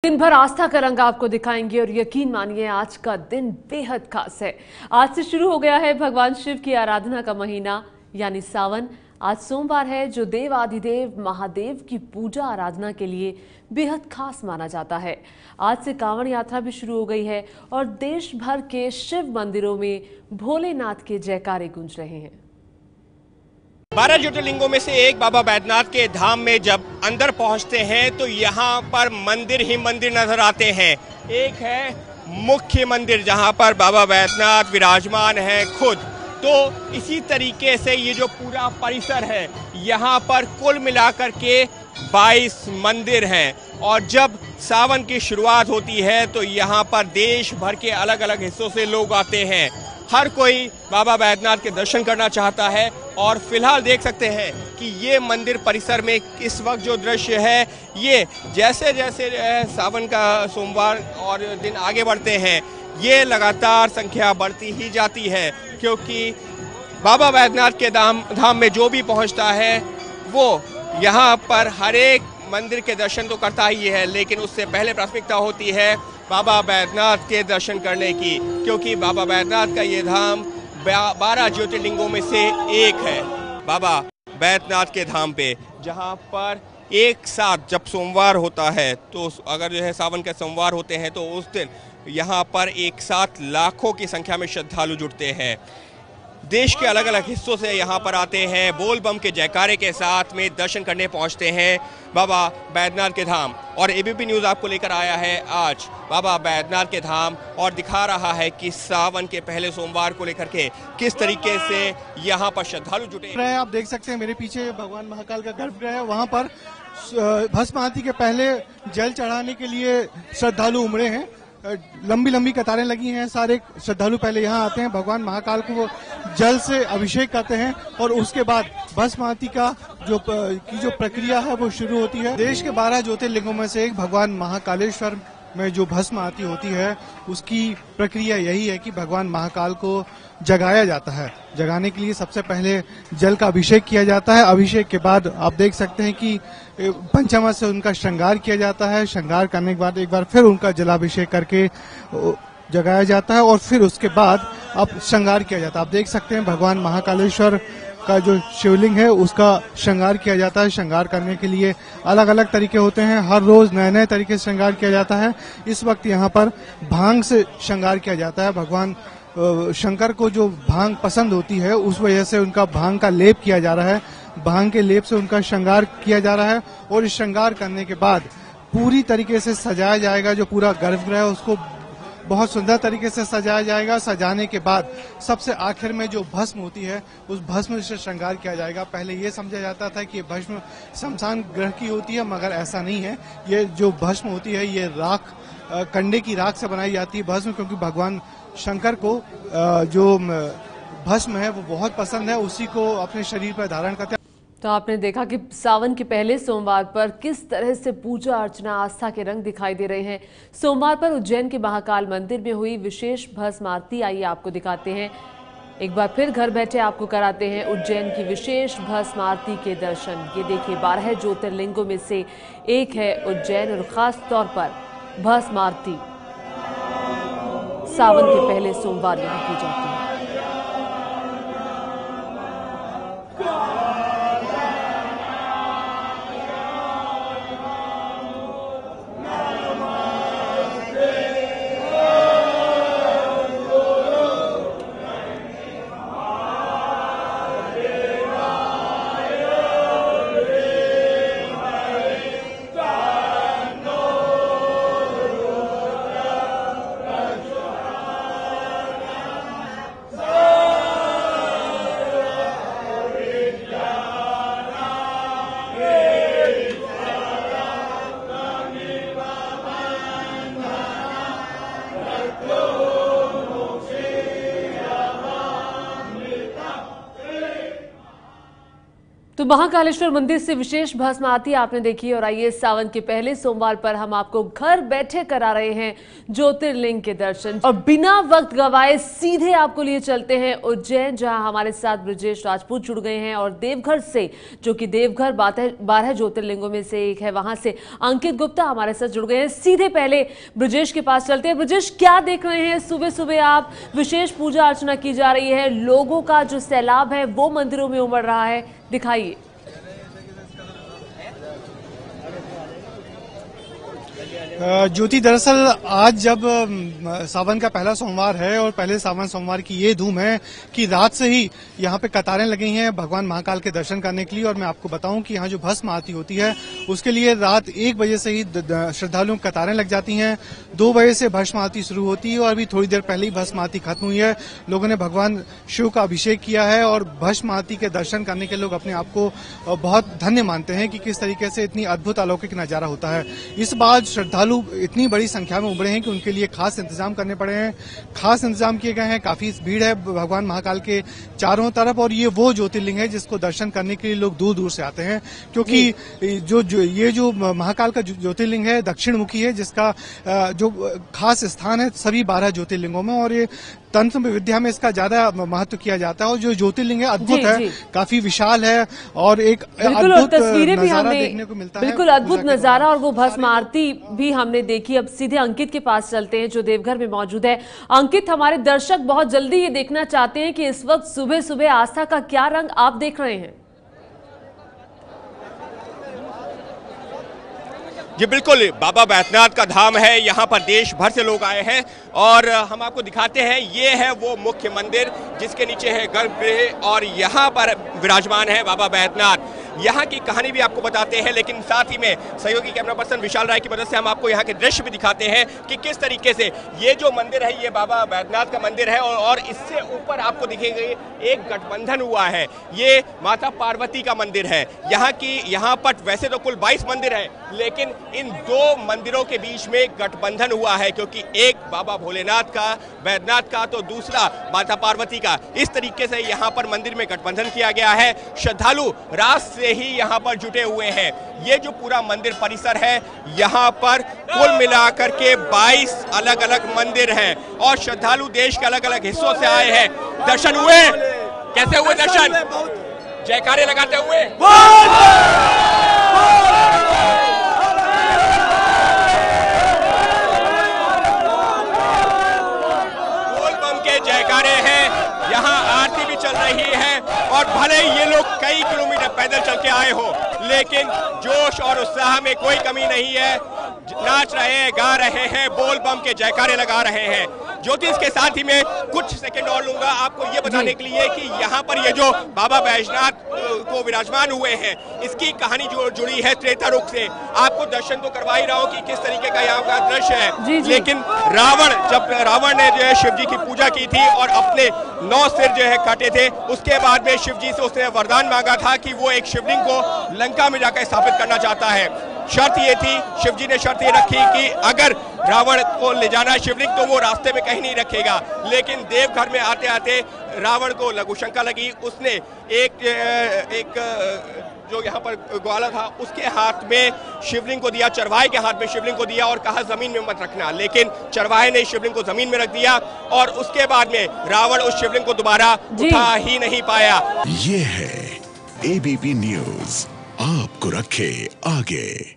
दिन भर आस्था का रंग आपको दिखाएंगे और यकीन मानिए आज का दिन बेहद खास है। आज से शुरू हो गया है भगवान शिव की आराधना का महीना यानी सावन। आज सोमवार है जो देव आदिदेव महादेव की पूजा आराधना के लिए बेहद खास माना जाता है। आज से कांवड़ यात्रा भी शुरू हो गई है और देश भर के शिव मंदिरों में भोलेनाथ के जयकारे गूंज रहे हैं। 12 ज्योतिर्लिंगों में से एक बाबा बैद्यनाथ के धाम में जब अंदर पहुंचते हैं तो यहाँ पर मंदिर ही मंदिर नजर आते हैं। एक है मुख्य मंदिर जहाँ पर बाबा बैद्यनाथ विराजमान है खुद। तो इसी तरीके से ये जो पूरा परिसर है यहाँ पर कुल मिलाकर के 22 मंदिर हैं और जब सावन की शुरुआत होती है तो यहाँ पर देश भर के अलग अलग हिस्सों से लोग आते हैं। हर कोई बाबा बैद्यनाथ के दर्शन करना चाहता है और फिलहाल देख सकते हैं कि ये मंदिर परिसर में इस वक्त जो दृश्य है ये जैसे जैसे सावन का सोमवार और दिन आगे बढ़ते हैं ये लगातार संख्या बढ़ती ही जाती है, क्योंकि बाबा बैद्यनाथ के धाम में जो भी पहुंचता है वो यहाँ पर हर एक मंदिर के दर्शन तो करता ही है, लेकिन उससे पहले प्राथमिकता होती है बाबा बैद्यनाथ के दर्शन करने की, क्योंकि बाबा बैद्यनाथ का ये धाम 12 ज्योतिर्लिंगों में से एक है। बाबा बैद्यनाथ के धाम पे जहाँ पर एक साथ जब सोमवार होता है तो अगर जो है सावन के सोमवार होते हैं तो उस दिन यहाँ पर एक साथ लाखों की संख्या में श्रद्धालु जुटते हैं। देश के अलग अलग हिस्सों से यहाँ पर आते हैं, बोल बम के जयकारे के साथ में दर्शन करने पहुँचते हैं बाबा बैद्यनाथ के धाम। और एबीपी न्यूज़ आपको लेकर आया है आज बाबा बैद्यनाथ के धाम और दिखा रहा है कि सावन के पहले सोमवार को लेकर के किस तरीके से यहाँ पर श्रद्धालु जुटे हैं। आप देख सकते हैं मेरे पीछे भगवान महाकाल का गर्भगृह है। वहाँ पर भस्म आरती के पहले जल चढ़ाने के लिए श्रद्धालु उमड़े हैं। लंबी लंबी कतारें लगी हैं। सारे श्रद्धालु पहले यहाँ आते हैं, भगवान महाकाल को वो जल से अभिषेक करते हैं और उसके बाद भस्म आरती का जो प्रक्रिया है वो शुरू होती है। देश के 12 ज्योतिर्लिंगों में से एक भगवान महाकालेश्वर में जो भस्म आरती होती है उसकी प्रक्रिया यही है कि भगवान महाकाल को जगाया जाता है। जगाने के लिए सबसे पहले जल का अभिषेक किया जाता है। अभिषेक के बाद आप देख सकते हैं कि पंचामृत से उनका श्रृंगार किया जाता है। श्रृंगार करने के बाद एक बार फिर उनका जलाभिषेक करके जगाया जाता है और फिर उसके बाद अब श्रृंगार किया जाता है। आप देख सकते हैं भगवान महाकालेश्वर का जो शिवलिंग है उसका श्रृंगार किया जाता है। श्रृंगार करने के लिए अलग अलग तरीके होते हैं, हर रोज नए नए तरीके से श्रृंगार किया जाता है। इस वक्त यहाँ पर भांग से श्रृंगार किया जाता है। भगवान शंकर को जो भांग पसंद होती है उस वजह से उनका भांग का लेप किया जा रहा है। भांग के लेप से उनका श्रृंगार किया जा रहा है और इस श्रृंगार करने के बाद पूरी तरीके से सजाया जाएगा। जो पूरा गर्भगृह है उसको बहुत सुंदर तरीके से सजाया जाएगा। सजाने के बाद सबसे आखिर में जो भस्म होती है उस भस्म से श्रृंगार किया जाएगा। पहले ये समझा जाता था कि ये भस्म शमशान ग्रह की होती है, मगर ऐसा नहीं है। ये जो भस्म होती है ये राख, कंडे की राख से बनाई जाती है भस्म, क्योंकि भगवान शंकर को जो भस्म है वो बहुत पसंद है, उसी को अपने शरीर पर धारण करते हैं। तो आपने देखा कि सावन के पहले सोमवार पर किस तरह से पूजा अर्चना आस्था के रंग दिखाई दे रहे हैं। सोमवार पर उज्जैन के महाकाल मंदिर में हुई विशेष भस्म आरती, आइए आपको दिखाते हैं। एक बार फिर घर बैठे आपको कराते हैं उज्जैन की विशेष भस्म आरती के दर्शन। ये देखिए 12 ज्योतिर्लिंगों में से एक है उज्जैन और खास तौर पर भस्म आरती सावन के पहले सोमवार यहाँ की जाती है। तो महाकालेश्वर मंदिर से विशेष भस्म आरती आपने देखी और आइए सावन के पहले सोमवार पर हम आपको घर बैठे करा रहे हैं ज्योतिर्लिंग के दर्शन और बिना वक्त गवाए सीधे आपको लिए चलते हैं उज्जैन, जहां हमारे साथ ब्रजेश राजपूत जुड़ गए हैं और देवघर से, जो कि देवघर 12 ज्योतिर्लिंगों में से एक है, वहां से अंकित गुप्ता हमारे साथ जुड़ गए हैं। सीधे पहले ब्रजेश के पास चलते हैं। ब्रजेश, क्या देख रहे हैं? सुबह सुबह आप विशेष पूजा अर्चना की जा रही है, लोगों का जो सैलाब है वो मंदिरों में उमड़ रहा है, दिखाइए। ज्योति, दरअसल आज जब सावन का पहला सोमवार है और पहले सावन सोमवार की ये धूम है कि रात से ही यहाँ पे कतारें लगी हैं भगवान महाकाल के दर्शन करने के लिए। और मैं आपको बताऊं कि यहाँ जो भस्म आरती होती है उसके लिए रात 1 बजे से ही श्रद्धालुओं की कतारें लग जाती हैं। 2 बजे से भस्म आरती शुरू होती है और अभी थोड़ी देर पहले ही भस्म आरती खत्म हुई है। लोगों ने भगवान शिव का अभिषेक किया है और भस्म आरती के दर्शन करने के लोग अपने आप को बहुत धन्य मानते हैं कि किस तरीके से इतनी अद्भुत अलौकिक नजारा होता है। इस बार श्रद्धालु इतनी बड़ी संख्या में उमड़े हैं कि उनके लिए खास इंतजाम करने पड़े हैं, खास इंतजाम किए गए हैं। काफी भीड़ है भगवान महाकाल के चारों तरफ और ये वो ज्योतिर्लिंग है जिसको दर्शन करने के लिए लोग दूर दूर से आते हैं, क्योंकि ये जो महाकाल का ज्योतिर्लिंग है दक्षिण मुखी है, जिसका जो खास स्थान है सभी 12 ज्योतिर्लिंगों में, और ये तंत्र विद्या में इसका ज्यादा महत्व किया जाता है। और जो ज्योतिर्लिंग है अद्भुत है, काफी विशाल है और एक अद्भुत तस्वीरें भी हमने देखने को मिलता है। बिल्कुल अद्भुत नजारा और वो भस्म आरती भी हमने देखी। अब सीधे अंकित के पास चलते हैं जो देवघर में मौजूद है। अंकित, हमारे दर्शक बहुत जल्दी ये देखना चाहते हैं कि इस वक्त सुबह सुबह आस्था का क्या रंग आप देख रहे हैं? जी बिल्कुल, बाबा बैद्यनाथ का धाम है, यहाँ पर देश भर से लोग आए हैं और हम आपको दिखाते हैं। ये है वो मुख्य मंदिर जिसके नीचे है गर्भगृह और यहाँ पर विराजमान है बाबा बैद्यनाथ। यहाँ की कहानी भी आपको बताते हैं, लेकिन साथ ही में सहयोगी कैमरा पर्सन विशाल राय की मदद से हम आपको यहाँ के दृश्य भी दिखाते हैं कि किस तरीके से ये जो मंदिर है ये बाबा बैद्यनाथ का मंदिर है और इससे ऊपर आपको दिखेगा एक गठबंधन हुआ है। ये माता पार्वती का मंदिर है। यहाँ पर वैसे तो कुल 22 मंदिर है, लेकिन इन 2 मंदिरों के बीच में गठबंधन हुआ है, क्योंकि एक बाबा भोलेनाथ का बैद्यनाथ का तो दूसरा माता पार्वती का। इस तरीके से यहाँ पर मंदिर में गठबंधन किया गया है। श्रद्धालु रात से ही यहाँ पर जुटे हुए हैं। ये जो पूरा मंदिर परिसर है यहाँ पर कुल मिलाकर के 22 अलग अलग मंदिर हैं और श्रद्धालु देश के अलग अलग हिस्सों से आए हैं। दर्शन हुए? कैसे हुए दर्शन? जयकारे लगाते हुए जयकारे हैं। यहाँ आरती भी चल रही है और भले ये लोग कई किलोमीटर पैदल चल के आए हो, लेकिन जोश और उत्साह में कोई कमी नहीं है। नाच रहे हैं, गा रहे हैं, बोल बम के जयकारे लगा रहे हैं। ज्योतिष के साथ ही मैं कुछ सेकंड और लूंगा आपको ये बताने के लिए कि यहाँ पर ये जो बाबा बैजनाथ को विराजमान हुए हैं इसकी कहानी जो जुड़ी है त्रेता युग से। आपको दर्शन तो करवा ही रहा हूँ कि किस तरीके का यहाँ का दृश्य है। लेकिन रावण ने जो है शिव जी की पूजा की थी और अपने 9 सिर जो है काटे थे, उसके बाद में शिव जी से उसने वरदान मांगा था कि वो एक शिवलिंग को लंका में जाकर स्थापित करना चाहता है। शर्त ये थी, शिव जी ने शर्त ये रखी कि अगर रावण को ले जाना है शिवलिंग तो वो रास्ते में कहीं नहीं रखेगा। लेकिन देवघर में आते आते रावण को लघु शंका लगी। उसने एक जो यहाँ पर ग्वाला था उसके हाथ में शिवलिंग को दिया, चरवाहे के हाथ में शिवलिंग को दिया और कहा जमीन में मत रखना। लेकिन चरवाहे ने शिवलिंग को जमीन में रख दिया और उसके बाद में रावण उस शिवलिंग को दोबारा उठा ही नहीं पाया। ये है एबीपी न्यूज़, आपको रखे आगे।